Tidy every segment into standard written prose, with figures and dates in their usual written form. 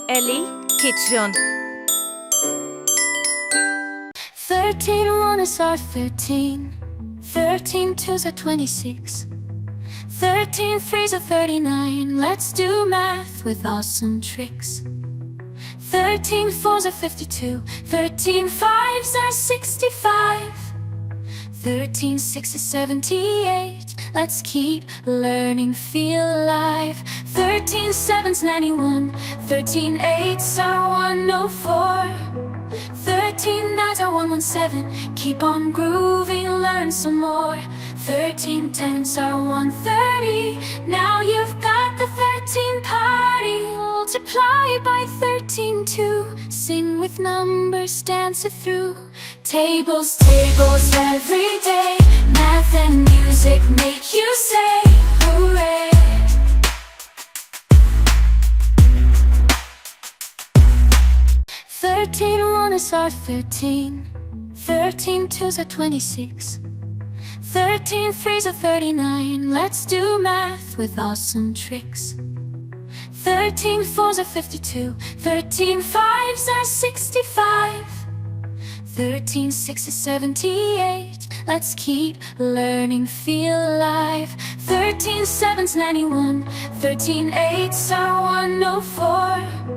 Ellie Kitron. 13 1s are 13. 13 2s are 26. 13 3s are 39. Let's do math with awesome tricks. 13 4s are 52. 13 5s are 65. 13 6 is 78. Let's keep learning, feel alive. 13 7's 91. 13 8's are 104. 13 9's are 117. Keep on grooving, learn some more. 13 10's are 130. Now you've got the 13 party. Multiply by 13 2. Sing with numbers, dance it through. Tables, tables every day. Math and music make you say hooray. 13 1s are 13. 13 2s are 26. 13 3s are 39. Let's do math with awesome tricks. 13 4s are 52. 13 5s are 65. 13 6 is 78. Let's keep learning, feel alive. 13 7's 91. 13 8's are 104.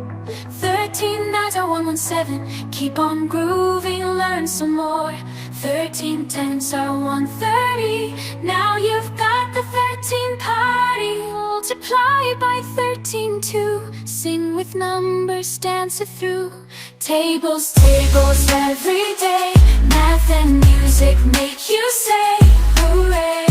13 9's are 117. Keep on grooving, learn some more. 13 10's are 130. Now you've got the 13 party. Multiply by 13 2. Sing with numbers, dance it through. Tables, tables every day. Math and music make you say hooray.